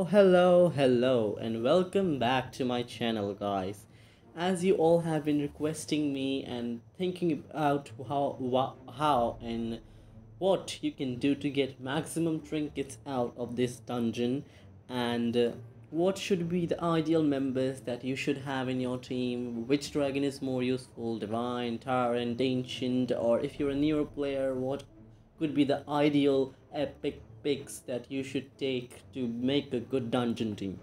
Hello, and welcome back to my channel, guys. As you all have been requesting me and thinking about how and what you can do to get maximum trinkets out of this dungeon, and what should be the ideal members that you should have in your team, which dragon is more useful, divine, tyrant, ancient, or if you're a newer player, what could be the ideal epic picks that you should take to make a good dungeon team.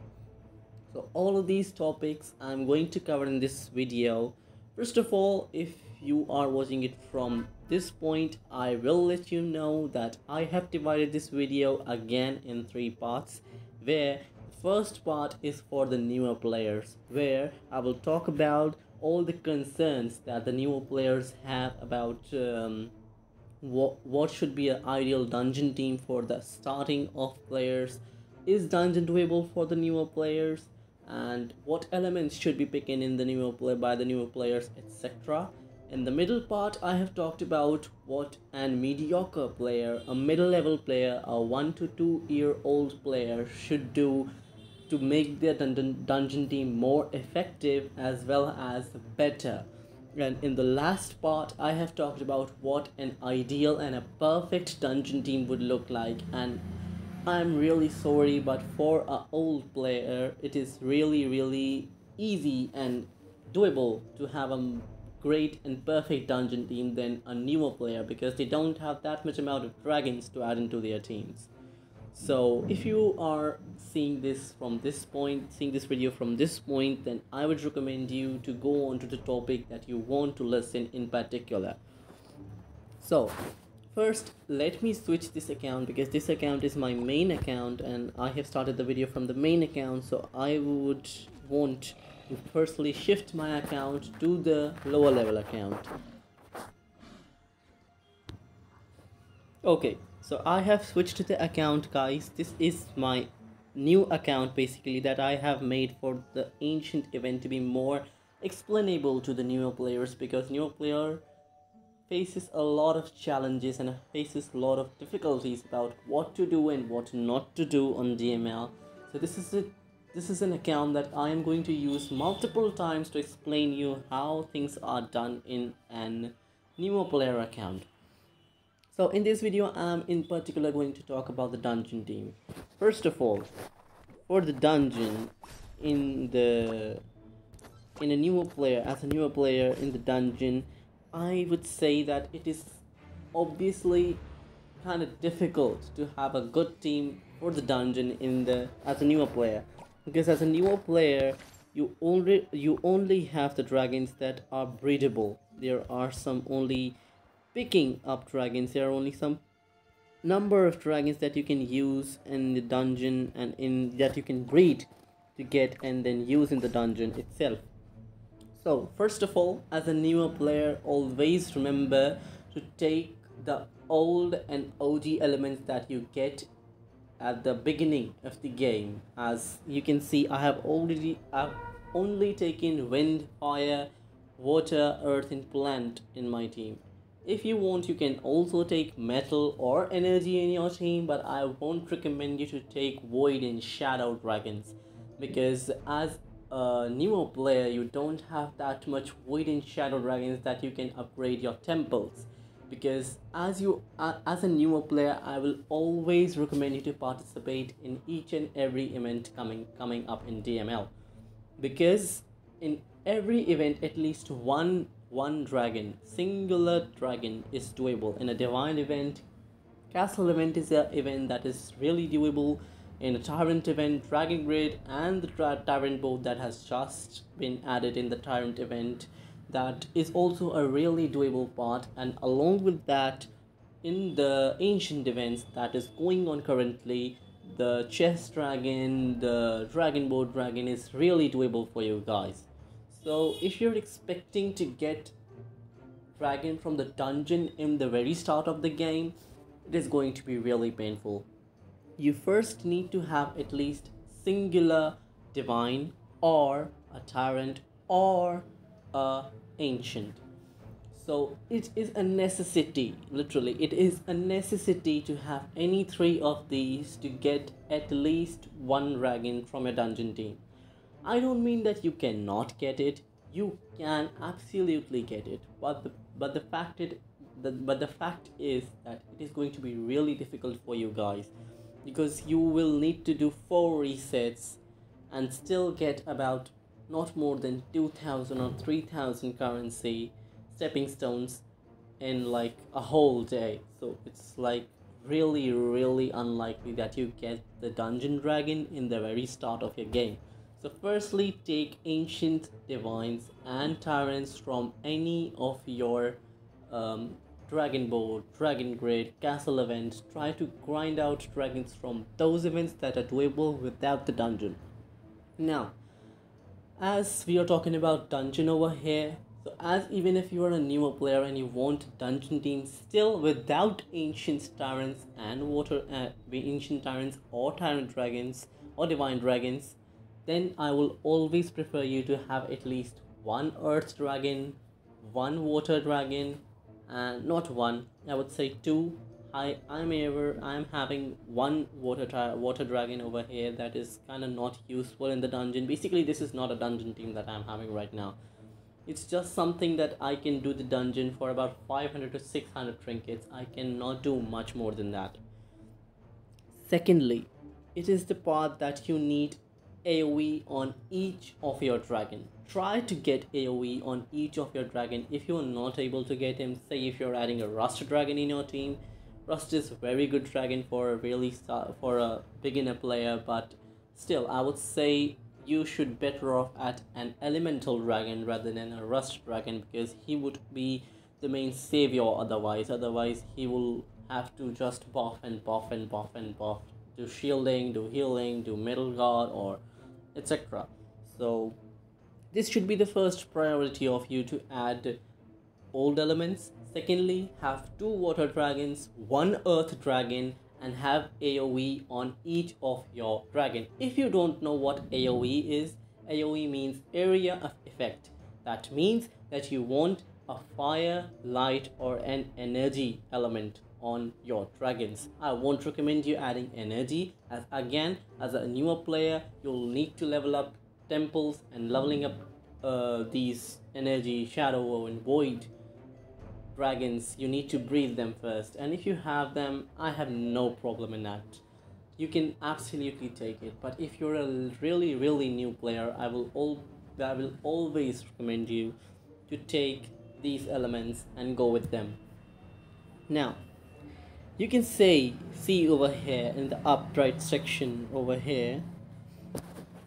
So all of these topics I'm going to cover in this video. First of all, if you are watching it from this point, I will let you know that I have divided this video again in 3 parts, where the first part is for the newer players, where I will talk about all the concerns that the newer players have about what should be an ideal dungeon team for the starting off players. Is dungeon doable for the newer players, and what elements should be picking in the newer play by the newer players, etc. In the middle part, I have talked about what an mediocre player, a middle level player, a 1 to 2 year old player should do to make their dungeon team more effective as well as better. And in the last part, I have talked about what an ideal and a perfect dungeon team would look like. And I'm really sorry, but for a old player, it is really easy and doable to have a great and perfect dungeon team than a newer player, because they don't have that much amount of dragons to add into their teams. So if you are seeing this video from this point, then I would recommend you to go on to the topic that you want to listen in particular. So first, let me switch this account, because this account is my main account and I have started the video from the main account. So I would want to firstly shift my account to the lower level account. Okay, so I have switched to the account, guys. This is my new account basically that I have made for the ancient event to be more explainable to the newer players, because newer player faces a lot of challenges and faces a lot of difficulties about what to do and what not to do on DML. So this is an account that I am going to use multiple times to explain you how things are done in an newer player account. So in this video, I'm in particular going to talk about the dungeon team. First of all, for the dungeon in a newer player, as a newer player in the dungeon, I would say that it is obviously kind of difficult to have a good team for the dungeon as a newer player, because as a newer player you only have the dragons that are breedable. There are some only picking up dragons. There are only some number of dragons that you can use in the dungeon and in that you can breed to get and then use in the dungeon itself. So first of all, as a newer player, always remember to take the old and OG elements that you get at the beginning of the game. As you can see, I've only taken wind, fire, water, earth and plant in my team. If you want, you can also take metal or energy in your team, but I won't recommend you to take void and shadow dragons, because as a newer player you don't have that much void and shadow dragons that you can upgrade your temples. Because as a newer player, I will always recommend you to participate in each and every event coming up in DML, because in every event at least one singular dragon is doable. In a divine event, castle event is an event that is really doable. In a tyrant event, dragon grid and the tyrant boat that has just been added in the tyrant event, that is also a really doable part. And along with that, in the ancient events that is going on currently, the chest dragon, the dragon boat dragon is really doable for you guys. So if you're expecting to get dragon from the dungeon in the very start of the game, it is going to be really painful. You first need to have at least singular divine or a tyrant or a ancient. So it is a necessity, literally, it is a necessity to have any three of these to get at least one dragon from a dungeon team. I don't mean that you cannot get it. You can absolutely get it, but the fact is that it is going to be really difficult for you guys, because you will need to do 4 resets and still get about not more than 2000 or 3000 currency stepping stones in like a whole day. So it's like really unlikely that you get the dungeon dragon in the very start of your game. So firstly, take ancient divines and tyrants from any of your dragon board, dragon grid, castle events. Try to grind out dragons from those events that are doable without the dungeon. Now, as we are talking about dungeon over here, so as even if you are a newer player and you want dungeon teams still without ancient tyrants and ancient tyrants or tyrant dragons or divine dragons, then I will always prefer you to have at least one earth dragon, one water dragon, and not one, I would say two. I'm having one water dragon over here that is kind of not useful in the dungeon. Basically, this is not a dungeon team that I'm having right now. It's just something that I can do the dungeon for about 500 to 600 trinkets. I cannot do much more than that. Secondly, it is the part that you need AoE on each of your dragon. Try to get AoE on each of your dragon. If you are not able to get him, say if you're adding a Rust dragon in your team, Rust is a very good dragon for a beginner player, but still I would say you should better off at an elemental dragon rather than a Rust dragon, because he would be the main savior otherwise he will have to just buff and buff and buff and buff, do shielding, do healing, do metal guard, or etc. So this should be the first priority of you, to add old elements. Secondly, have 2 water dragons, 1 earth dragon, and have AoE on each of your dragon. If you don't know what AoE is, AoE means area of effect. That means that you want a fire, light, or an energy element on your dragons. I won't recommend you adding energy, as again, as a newer player, you'll need to level up temples, and leveling up these energy, shadow, and void dragons, you need to breed them first, and if you have them, I have no problem in that. You can absolutely take it. But if you're a really new player, I will always recommend you to take these elements and go with them. Now, you can see over here in the up right section over here,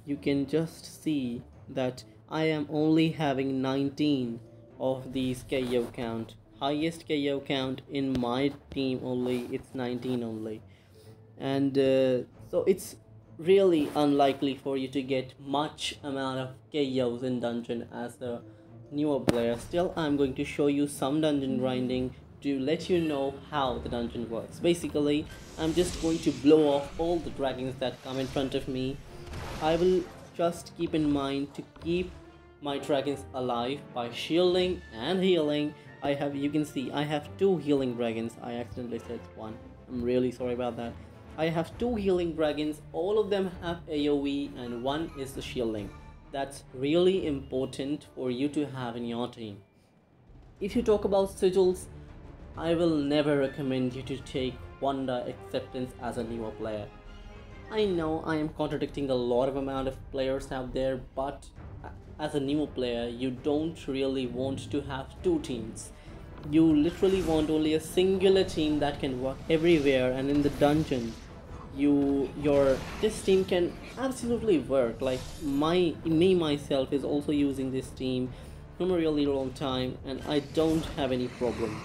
you can just see that I am only having 19 of these KO count. Highest KO count in my team only, it's 19 only. And so it's really unlikely for you to get much amount of KOs in dungeon as a newer player. Still, I'm going to show you some dungeon grinding to let you know how the dungeon works. Basically, I'm just going to blow off all the dragons that come in front of me. I will just keep in mind to keep my dragons alive by shielding and healing. You can see I have 2 healing dragons. I accidentally said 1. I'm really sorry about that. I have 2 healing dragons. All of them have AoE, and 1 is the shielding. That's really important for you to have in your team. If you talk about sigils, I will never recommend you to take Wanda Acceptance as a newer player. I know I am contradicting a lot of amount of players out there, but as a new player, you don't really want to have 2 teams. You literally want only a singular team that can work everywhere, and in the dungeon, this team can absolutely work. Like myself is also using this team from a really long time, and I don't have any problem.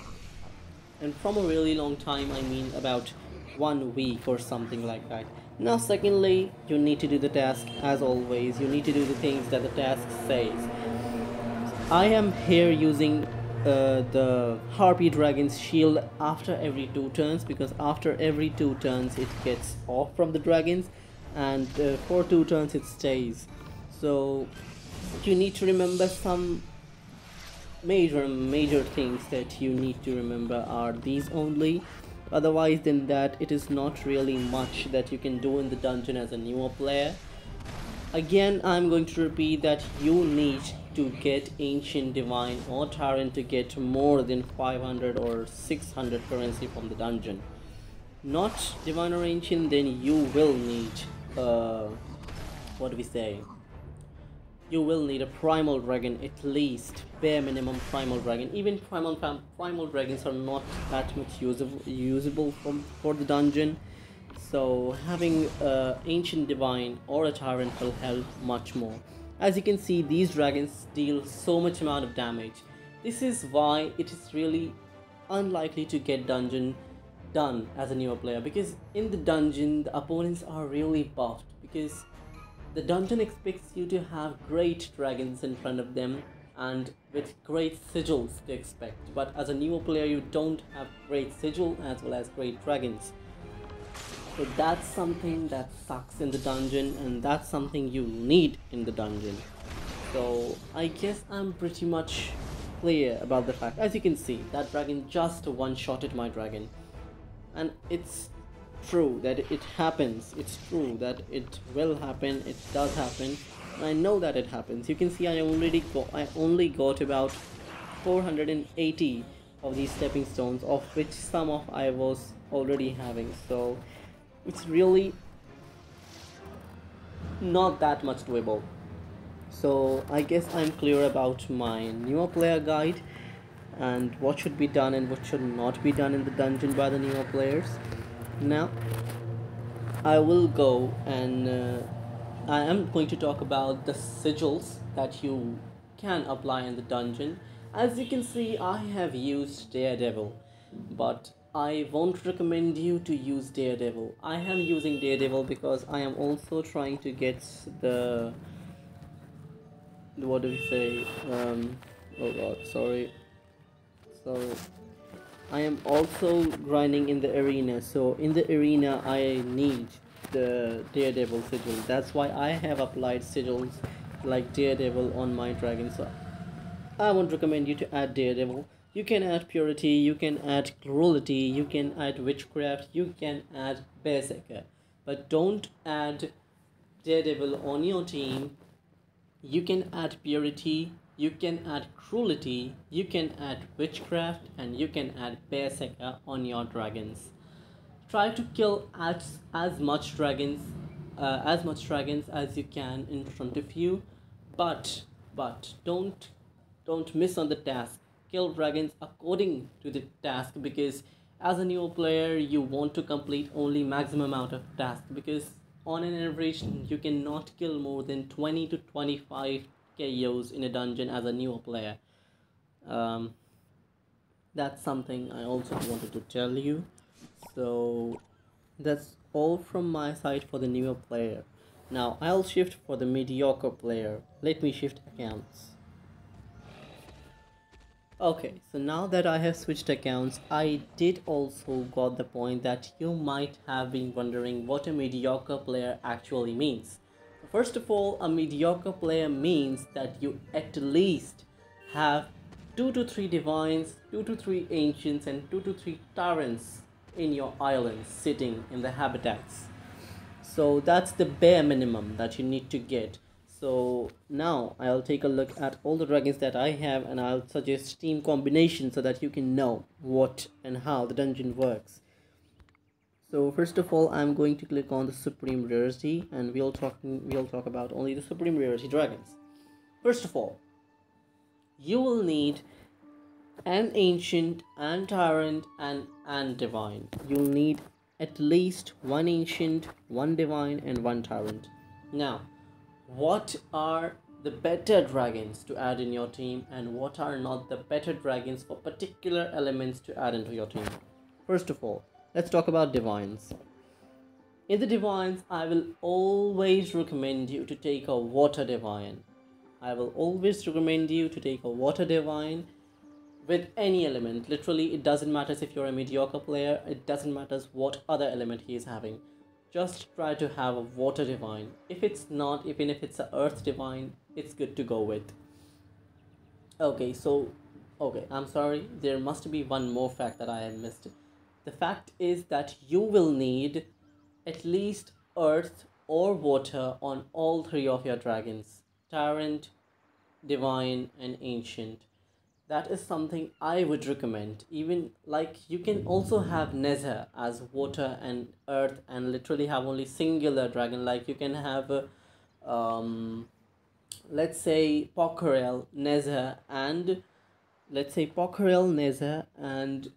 And from a really long time, I mean about 1 week or something like that. Now, secondly, you need to do the task as always. You need to do the things that the task says. I am here using the Harpy Dragon's shield after every 2 turns, because after every 2 turns it gets off from the dragons, and for 2 turns it stays. So you need to remember some major things that you need to remember are these only. Otherwise than that, it is not really much that you can do in the dungeon as a newer player. Again, I'm going to repeat that you need to get Ancient, Divine or Tyrant to get more than 500 or 600 currency from the dungeon. Not Divine or Ancient, then you will need, what do we say? You will need a Primal Dragon, at least, bare minimum Primal Dragon. Even Primal Dragons are not that much usable for the dungeon. So having Ancient Divine or a Tyrant will help much more. As you can see, these dragons deal so much amount of damage. This is why it is really unlikely to get dungeon done as a newer player, because in the dungeon the opponents are really buffed, because the dungeon expects you to have great dragons in front of them and with great sigils to expect, but as a newer player you don't have great sigil as well as great dragons. So that's something that sucks in the dungeon, and that's something you need in the dungeon. So I guess I'm pretty much clear about the fact. As you can see, that dragon just one-shotted my dragon. And it's true that it happens. It's true that it will happen. It does happen. And I know that it happens. You can see I only got about 480 of these stepping stones, of which some of I was already having. So it's really not that much doable. So I guess I'm clear about my newer player guide and what should be done and what should not be done in the dungeon by the newer players. Now I will go and I am going to talk about the sigils that you can apply in the dungeon. As you can see, I have used Daredevil, but I won't recommend you to use Daredevil. I am using Daredevil because I am also trying to get the what do we say? Oh god, sorry. So I am also grinding in the arena. So in the arena, I need the Daredevil sigil. That's why I have applied sigils like Daredevil on my dragon. So I won't recommend you to add Daredevil. You can add Purity, you can add Cruelty, you can add Witchcraft, you can add Berserker. But don't add Daredevil on your team. You can add Purity, you can add Cruelty, you can add Witchcraft, and you can add Berserker on your dragons. Try to kill as much dragons as you can in front of you, but don't miss on the task. Kill dragons according to the task, because as a new player you want to complete only maximum amount of tasks, because on an average you cannot kill more than 20 to 25 KOs in a dungeon as a newer player. That's something I also wanted to tell you. So that's all from my side for the newer player. Now I'll shift for the mediocre player. Let me shift accounts. Okay, so now that I have switched accounts, I did also got the point that you might have been wondering what a mediocre player actually means. First of all, a mediocre player means that you at least have 2 to 3 divines, 2 to 3 ancients, and 2 to 3 tyrants in your islands sitting in the habitats. So that's the bare minimum that you need to get. So now I'll take a look at all the dragons that I have, and I'll suggest team combinations so that you can know what and how the dungeon works. So first of all, I'm going to click on the supreme rarity, and we'll talk about only the supreme rarity dragons. First of all, you will need an ancient, and tyrant, and divine. You'll need at least one ancient, one divine, and one tyrant. Now, what are the better dragons to add in your team, and what are not the better dragons for particular elements to add into your team? First of all, let's talk about divines. In the divines, I will always recommend you to take a water divine. I will always recommend you to take a water divine with any element. Literally, it doesn't matter if you're a mediocre player, it doesn't matter what other element he is having. Just try to have a water divine. If it's not, even if it's an earth divine, it's good to go with. Okay, so Okay, I'm sorry, there must be one more fact that I have missed. The fact is that you will need at least earth or water on all three of your dragons: Tyrant, Divine, and Ancient. That is something I would recommend. Even like you can also have Nether as water and earth and literally have only singular dragon. Like you can have let's say Pokralle, Nether, and let's say Pokralle, Nether, and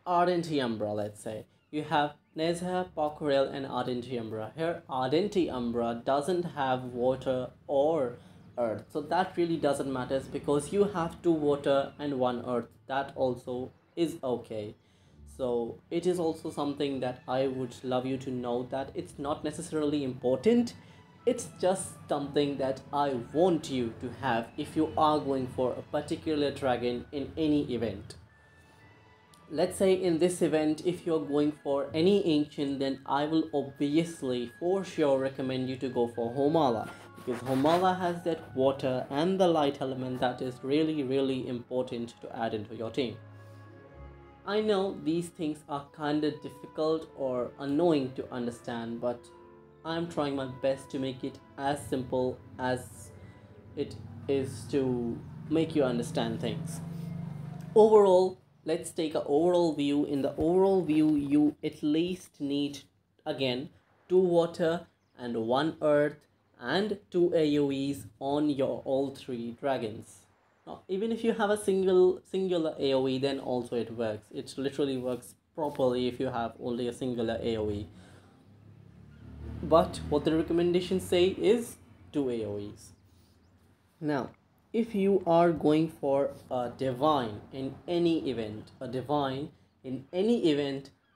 Ardenti Umbra, let's say. You have Nezha, Pokralle, and Ardenti Umbra. Here, Ardenti Umbra doesn't have water or earth. So that really doesn't matter because you have two water and one earth. That also is okay. So it is also something that I would love you to know that it's not necessarily important. It's just something that I want you to have if you are going for a particular dragon in any event. Let's say in this event, if you're going for any ancient, then I will obviously for sure recommend you to go for Homala, because Homala has that water and the light element that is really important to add into your team. I know these things are kind of difficult or annoying to understand, but I'm trying my best to make it as simple as it is to make you understand things. Overall, let's take an overall view. In the overall view, you at least need, again, two water and one earth and two AoEs on your all three dragons. Now, even if you have a singular AoE, then also it works. It literally works properly if you have only a singular AoE. But what the recommendations say is two AoEs. Now, if you are going for a divine in any event,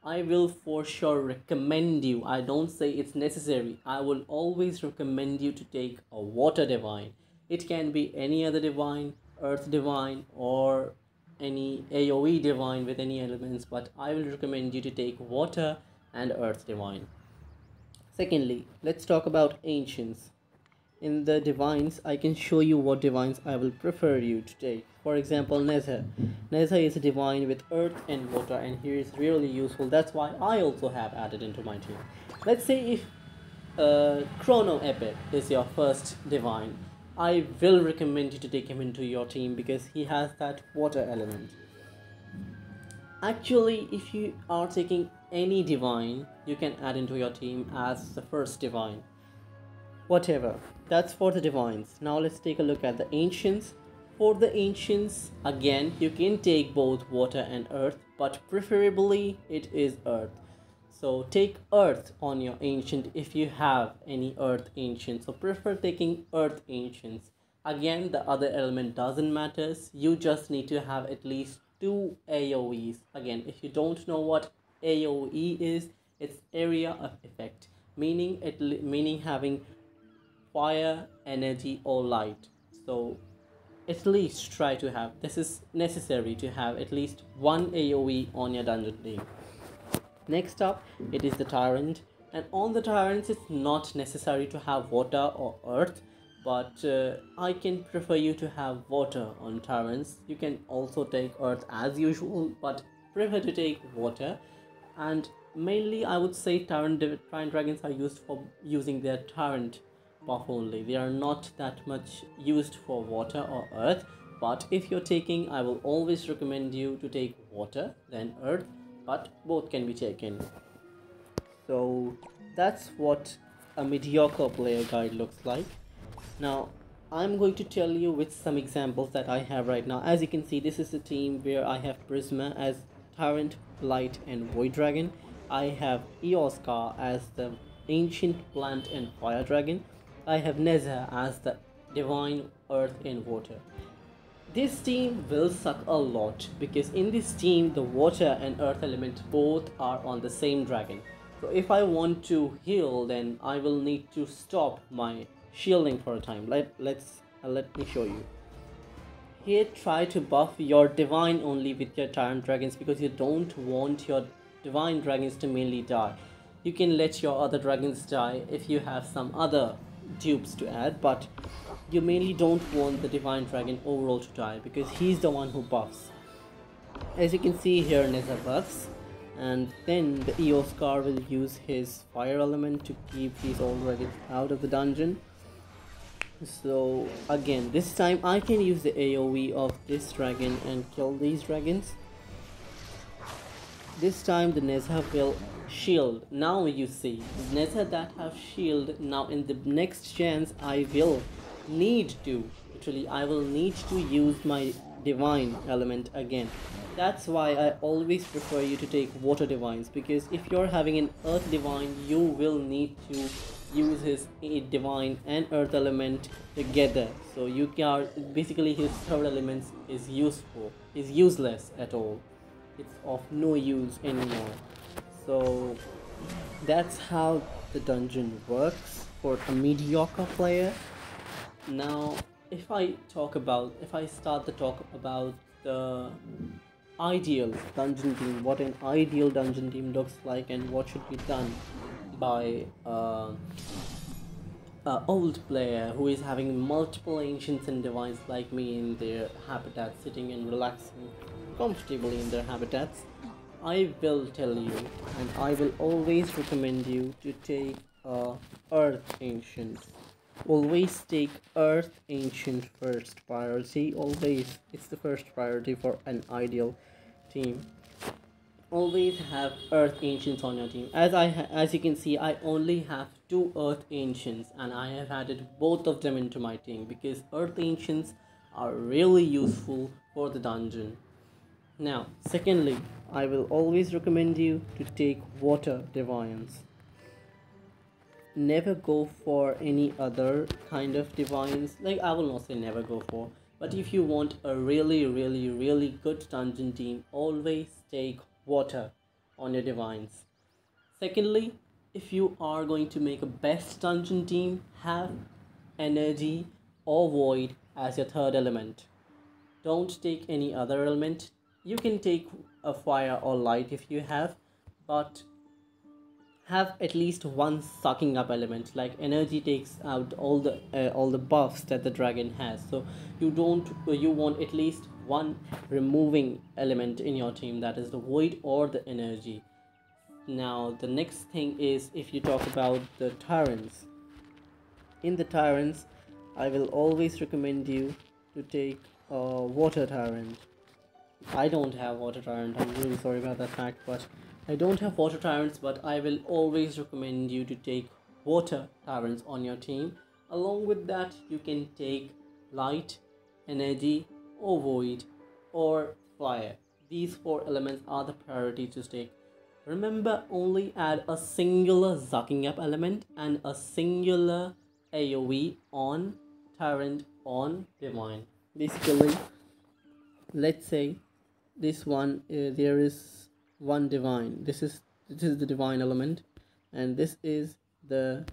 I will for sure recommend you. I don't say it's necessary. I will always recommend you to take a water divine. It can be any other divine, earth divine, or any AoE divine with any elements, but I will recommend you to take water and earth divine. Secondly, let's talk about ancients. In the divines, I can show you what divines I will prefer you to take. For example, Nether. Nether is a divine with earth and water, and here is really useful. That's why I also have added into my team. Let's say if Chrono Epic is your first divine, I will recommend you to take him into your team because he has that water element. Actually, if you are taking any divine, you can add into your team as the first divine. Whatever, that's for the divines. Now let's take a look at the ancients. For the ancients, again, you can take both water and earth, but preferably it is earth. So take earth on your ancient if you have any earth ancients. So prefer taking earth ancients. Again, the other element doesn't matter. You just need to have at least two AoEs. Again, if you don't know what AoE is, it's area of effect, meaning having fire, energy, or light. So at least try to have, this is necessary to have at least one AoE on your dungeon team. Next up, it is the Tyrant, and on the Tyrants it's not necessary to have water or earth, but I can prefer you to have water on Tyrants. You can also take earth as usual, but prefer to take water. And mainly I would say Tyrant dragons are used for using their Tyrant buff only. They are not that much used for water or earth, but if you're taking, I will always recommend you to take water then earth, but both can be taken. So that's what a mediocre player guide looks like. Now I'm going to tell you with some examples that I have right now. As you can see, this is a team where I have Prisma as Tyrant, Light, and Void Dragon. I have Eoscar as the Ancient Plant and Fire Dragon. I have Neza as the Divine Earth and Water. This team will suck a lot because in this team the water and earth element both are on the same dragon. So if I want to heal, then I will need to stop my shielding for a time. Let me show you. Here, try to buff your divine only with your tyrant dragons because you don't want your divine dragons to mainly die. You can let your other dragons die if you have some other dupes to add, but you mainly don't want the Divine Dragon overall to die because he's the one who buffs. As you can see here, Neza buffs, and then the Eoscar will use his fire element to keep these all dragons out of the dungeon. So again, this time I can use the AoE of this dragon and kill these dragons. This time the Neza will shield. Now you see, Neza that have shield, now in the next chance I will need to, literally I will need to use my divine element again. That's why I always prefer you to take water divines, because if you're having an earth divine, you will need to use his divine and earth element together. So you can basically, his third element is useless at all. It's of no use anymore. So that's how the dungeon works for a mediocre player. Now if I start the talk about the ideal dungeon team, what an ideal dungeon team looks like and what should be done by old player who is having multiple ancients and divines like me in their habitat, sitting and relaxing comfortably in their habitats, I will tell you, and I will always recommend you to take Earth Ancient. Always take Earth Ancient first priority. Always, it's the first priority for an ideal team. Always have Earth Ancients on your team. As you can see, I only have 2 Earth Ancients, and I have added both of them into my team because Earth Ancients are really useful for the dungeon. Now, secondly, I will always recommend you to take Water Divines. Never go for any other kind of divines. Like, I will not say never go for, but if you want a really good dungeon team, always take water on your divines. Secondly, if you are going to make a best dungeon team, have energy or void as your third element. Don't take any other element. You can take a fire or light if you have, but have at least one sucking up element. Like energy takes out all the buffs that the dragon has, so you want at least one removing element in your team, that is the void or the energy. Now the next thing is, if you talk about the tyrants, in the tyrants I will always recommend you to take a Water Tyrant. I don't have Water Tyrant, I'm really sorry about that fact, but I don't have Water Tyrants, but I will always recommend you to take Water Tyrants on your team. Along with that, you can take Light, Energy, or Void, or Fire. These 4 elements are the priority to take. Remember, only add a singular Zucking Up element and a singular AoE on Tyrant on Divine. Basically, let's say this one, there is one divine. This is the divine element, and this is the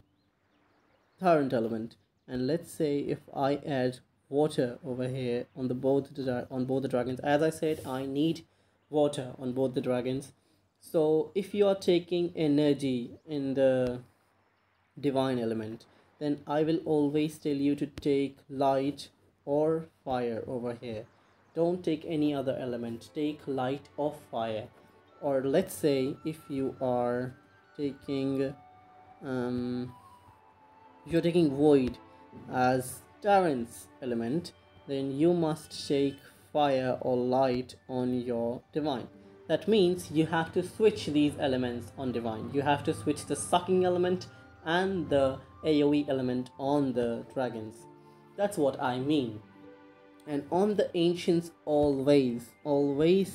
Tyrant element. And let's say if I add water over here on both the dragons. As I said, I need water on both the dragons. So if you are taking energy in the divine element, then I will always tell you to take light or fire over here. Don't take any other element, take light or fire. Or let's say if you are taking void as Tyrant's element, then you must take fire or light on your divine. That means you have to switch these elements on divine. You have to switch the sucking element and the AoE element on the dragons. That's what I mean. And on the ancients, always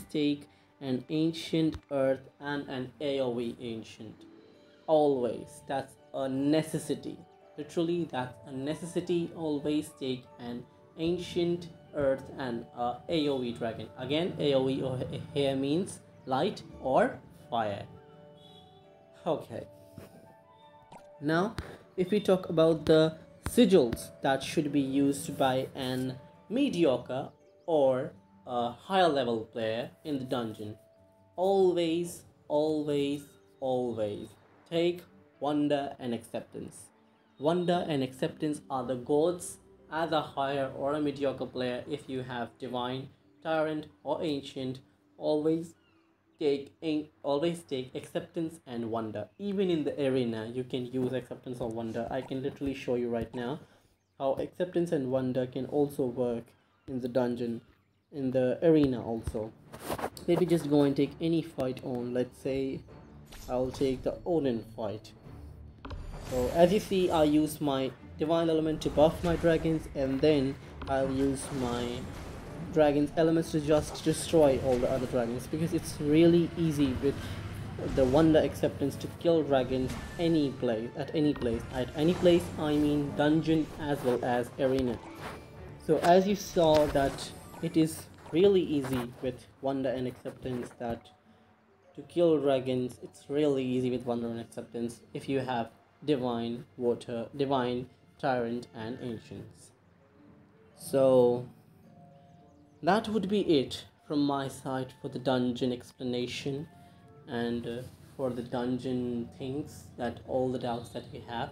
take an ancient earth and an AoE ancient. Always. That's a necessity. Literally, that's a necessity. Always take an ancient earth and a AoE dragon. Again, AoE here means light or fire. Okay. Now, if we talk about the sigils that should be used by an mediocre or a higher level player in the dungeon, always take Wonder and Acceptance. Wonder and Acceptance are the gods as a higher or a mediocre player, if you have divine, tyrant or ancient, always always take acceptance and wonder. Even in the arena you can use acceptance or wonder. I can literally show you right now how acceptance and wonder can also work in the dungeon, in the arena also. Maybe just go and take any fight on. Let's say I'll take the Odin fight. So as you see, I use my divine element to buff my dragons, and then I'll use my dragons elements to just destroy all the other dragons, because it's really easy with the wonder acceptance to kill dragons at any place. I mean dungeon as well as arena. So as you saw that it is really easy with wonder and acceptance, that to kill dragons it's really easy with wonder and acceptance if you have divine, water, divine, tyrant and ancients. So that would be it from my side for the dungeon explanation, and for the dungeon things, that all the doubts that you have.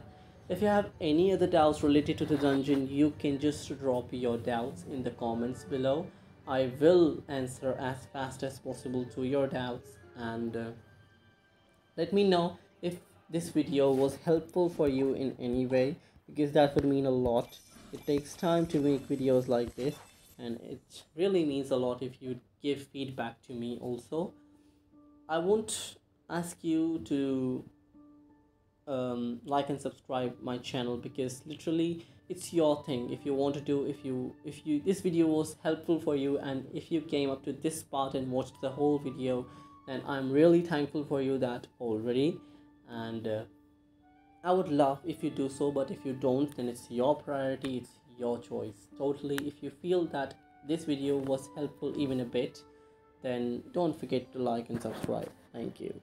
If you have any other doubts related to the dungeon, you can just drop your doubts in the comments below. I will answer as fast as possible to your doubts, and let me know if this video was helpful for you in any way, because that would mean a lot. It takes time to make videos like this, and it really means a lot if you give feedback to me also. I won't ask you to like and subscribe my channel, because literally it's your thing. If you want to do, if you this video was helpful for you, and if you came up to this part and watched the whole video, then I'm really thankful for you that already. And I would love if you do so, but if you don't, then it's your priority, it's your choice totally. If you feel that this video was helpful even a bit, then don't forget to like and subscribe. Thank you.